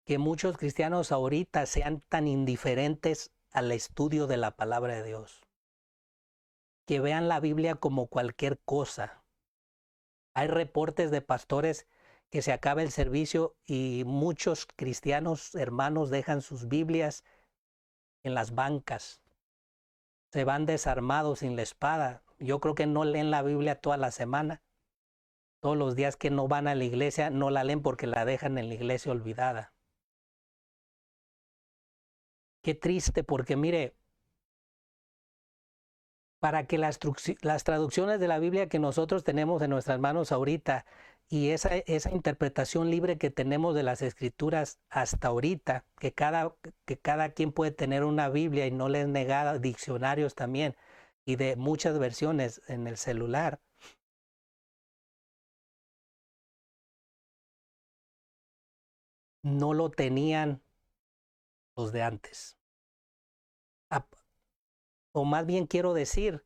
que muchos cristianos ahorita sean tan indiferentes al estudio de la palabra de Dios, que vean la Biblia como cualquier cosa. Hay reportes de pastores que se acaba el servicio y muchos cristianos hermanos dejan sus Biblias en las bancas, se van desarmados sin la espada. Yo creo que no leen la Biblia toda la semana. Todos los días que no van a la iglesia no la leen porque la dejan en la iglesia olvidada. Qué triste, porque mire, para que las traducciones de la Biblia que nosotros tenemos en nuestras manos ahorita y esa interpretación libre que tenemos de las escrituras hasta ahorita, que cada quien puede tener una Biblia y no les negada, diccionarios también, y de muchas versiones en el celular. No lo tenían los de antes. O más bien quiero decir,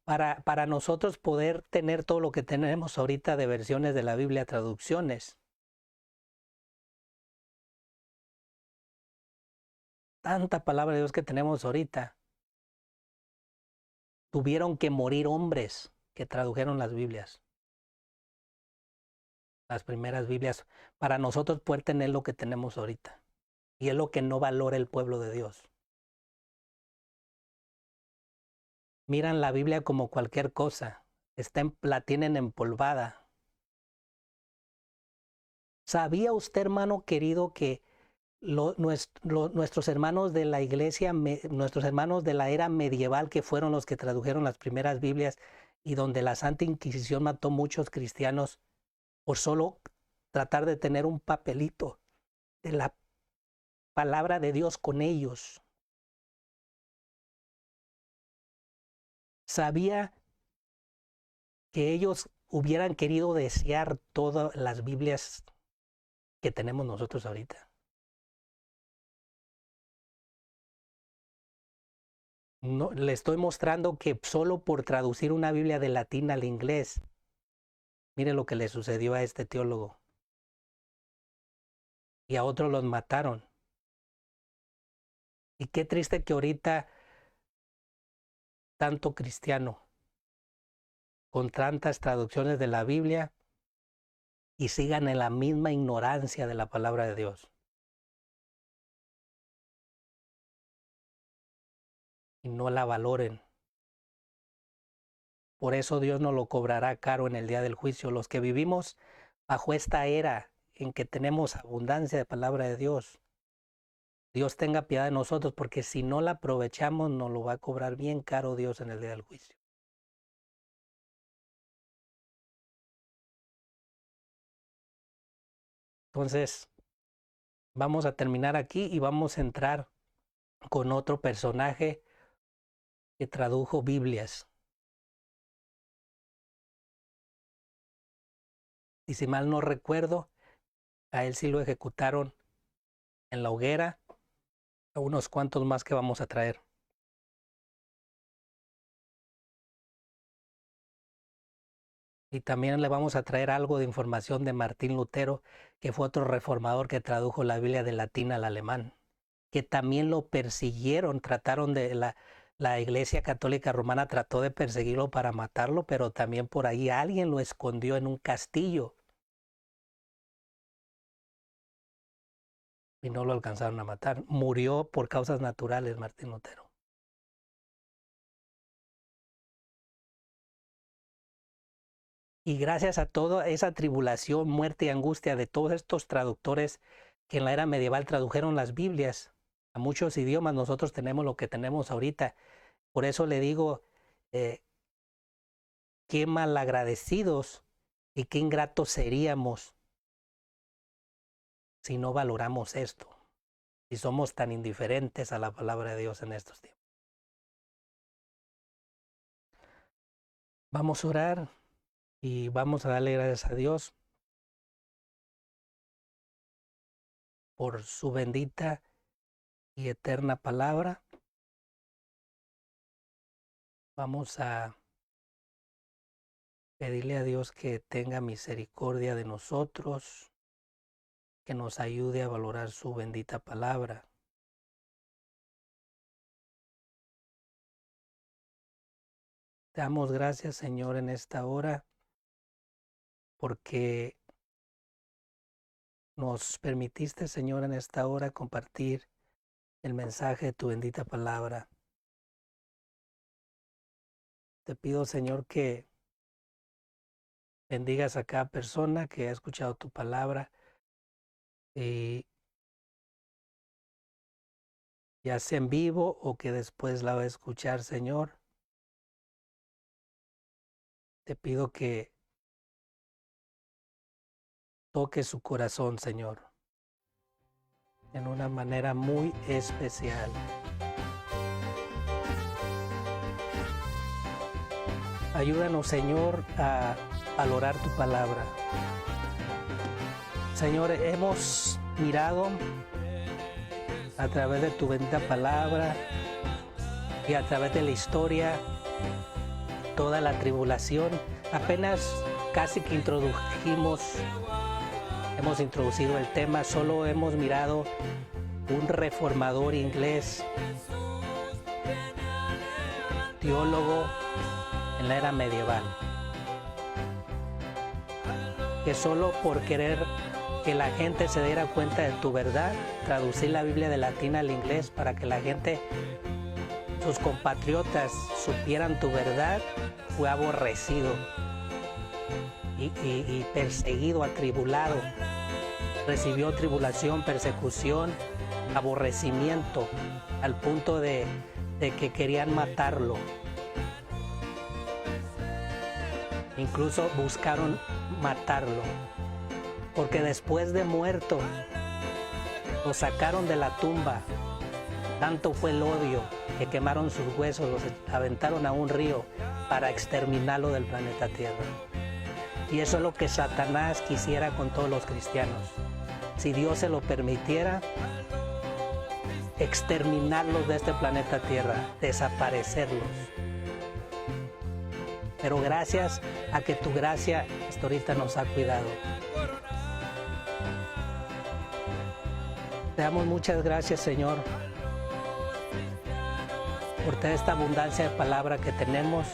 para nosotros poder tener todo lo que tenemos ahorita de versiones de la Biblia, traducciones, tanta palabra de Dios que tenemos ahorita, tuvieron que morir hombres que tradujeron las Biblias, las primeras Biblias, para nosotros poder tener lo que tenemos ahorita. Y es lo que no valora el pueblo de Dios. Miran la Biblia como cualquier cosa, la tienen empolvada. ¿Sabía usted, hermano querido, que nuestros hermanos de la iglesia, nuestros hermanos de la era medieval, que fueron los que tradujeron las primeras Biblias y donde la Santa Inquisición mató muchos cristianos por solo tratar de tener un papelito de la palabra de Dios con ellos? ¿Sabía que ellos hubieran querido desear todas las Biblias que tenemos nosotros ahorita? No, le estoy mostrando que solo por traducir una Biblia de latín al inglés, mire lo que le sucedió a este teólogo. Y a otros los mataron. Y qué triste que ahorita tanto cristiano con tantas traducciones de la Biblia y sigan en la misma ignorancia de la palabra de Dios. Y no la valoren. Por eso Dios nos lo cobrará caro en el día del juicio. Los que vivimos bajo esta era en que tenemos abundancia de palabra de Dios, Dios tenga piedad de nosotros, porque si no la aprovechamos, nos lo va a cobrar bien caro Dios en el día del juicio. Entonces, vamos a terminar aquí y vamos a entrar con otro personaje que tradujo Biblias. Y si mal no recuerdo, a él sí lo ejecutaron en la hoguera, a unos cuantos más que vamos a traer. Y también le vamos a traer algo de información de Martín Lutero, que fue otro reformador que tradujo la Biblia del latín al alemán, que también lo persiguieron, trataron de la Iglesia Católica Romana trató de perseguirlo para matarlo, pero también por ahí alguien lo escondió en un castillo y no lo alcanzaron a matar. Murió por causas naturales Martín Lutero. Y gracias a toda esa tribulación, muerte y angustia de todos estos traductores que en la era medieval tradujeron las Biblias a muchos idiomas, nosotros tenemos lo que tenemos ahorita. Por eso le digo, qué malagradecidos Y qué ingratos seríamos si no valoramos esto, si somos tan indiferentes a la palabra de Dios en estos tiempos. Vamos a orar y vamos a darle gracias a Dios por su bendita y eterna palabra. Vamos a pedirle a Dios que tenga misericordia de nosotros, que nos ayude a valorar su bendita palabra. Te damos gracias, Señor, en esta hora, porque nos permitiste, Señor, en esta hora compartir el mensaje de tu bendita palabra. Te pido, Señor, que bendigas a cada persona que ha escuchado tu palabra y ya sea en vivo o que después la va a escuchar, Señor. Te pido que toque su corazón, Señor, en una manera muy especial. Ayúdanos, Señor, a valorar tu palabra. Señor, hemos mirado a través de tu bendita palabra y a través de la historia toda la tribulación. Apenas casi que hemos introducido el tema, solo hemos mirado un reformador inglés, teólogo en la era medieval, que solo por querer que la gente se diera cuenta de tu verdad, traducir la Biblia de latín al inglés para que la gente, sus compatriotas, supieran tu verdad, fue aborrecido y perseguido, atribulado. Recibió tribulación, persecución, aborrecimiento, al punto de que querían matarlo. Incluso buscaron matarlo, porque después de muerto lo sacaron de la tumba. Tanto fue el odio que quemaron sus huesos, los aventaron a un río para exterminarlo del planeta Tierra. Y eso es lo que Satanás quisiera con todos los cristianos. Si Dios se lo permitiera, exterminarlos de este planeta Tierra, desaparecerlos. Pero gracias a que tu gracia hasta ahorita nos ha cuidado. Te damos muchas gracias, Señor, por toda esta abundancia de palabra que tenemos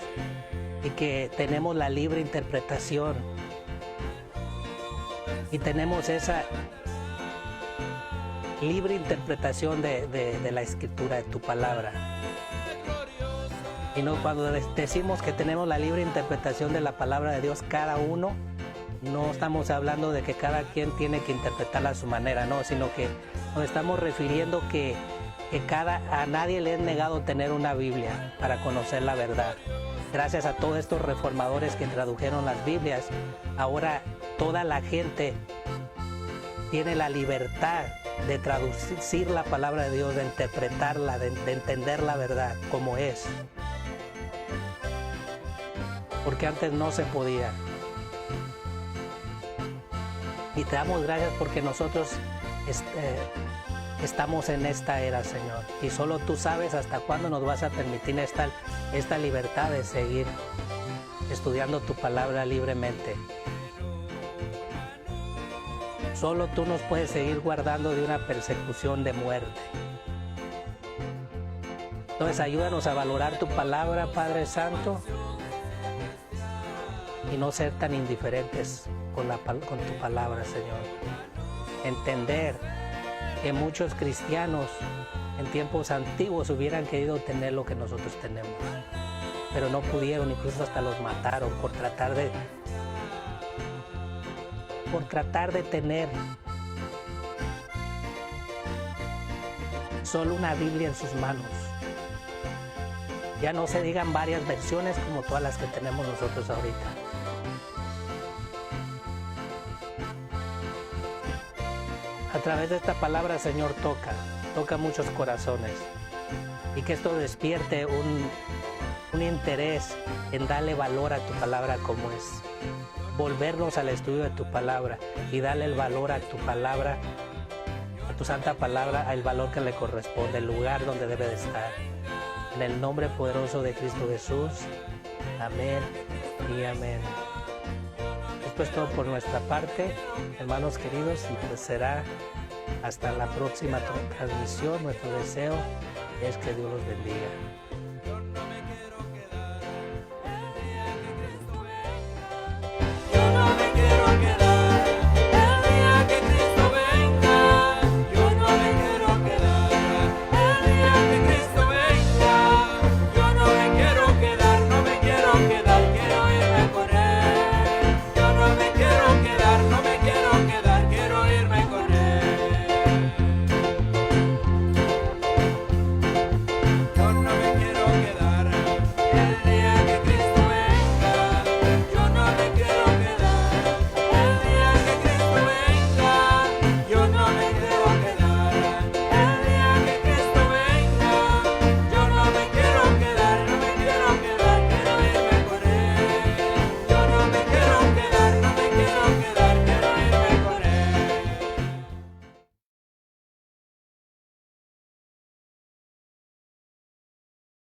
y que tenemos la libre interpretación y tenemos esa libre interpretación de la escritura, de tu palabra. Y no, cuando decimos que tenemos la libre interpretación de la palabra de Dios, cada uno, no estamos hablando de que cada quien tiene que interpretarla a su manera, no, sino que nos estamos refiriendo que a nadie le es negado tener una Biblia para conocer la verdad. Gracias a todos estos reformadores que tradujeron las Biblias, ahora toda la gente tiene la libertad de traducir la palabra de Dios, de interpretarla, de entender la verdad como es. Porque antes no se podía. Y te damos gracias porque nosotros estamos en esta era, Señor. Y solo tú sabes hasta cuándo nos vas a permitir esta libertad de seguir estudiando tu palabra libremente. Solo tú nos puedes seguir guardando de una persecución de muerte. Entonces ayúdanos a valorar tu palabra, Padre Santo, y no ser tan indiferentes con tu palabra, Señor. Entender que muchos cristianos en tiempos antiguos hubieran querido tener lo que nosotros tenemos, pero no pudieron, incluso hasta los mataron por tratar de tener solo una Biblia en sus manos. Ya no se digan varias versiones como todas las que tenemos nosotros ahorita. a través de esta palabra, Señor, toca muchos corazones. Y que esto despierte un interés en darle valor a tu palabra como es. Volvernos al estudio de tu palabra y darle el valor a tu palabra, a tu santa palabra, el valor que le corresponde, el lugar donde debe de estar. En el nombre poderoso de Cristo Jesús. Amén y amén. Esto es todo por nuestra parte, hermanos queridos, y pues será hasta la próxima transmisión. Nuestro deseo es que Dios los bendiga.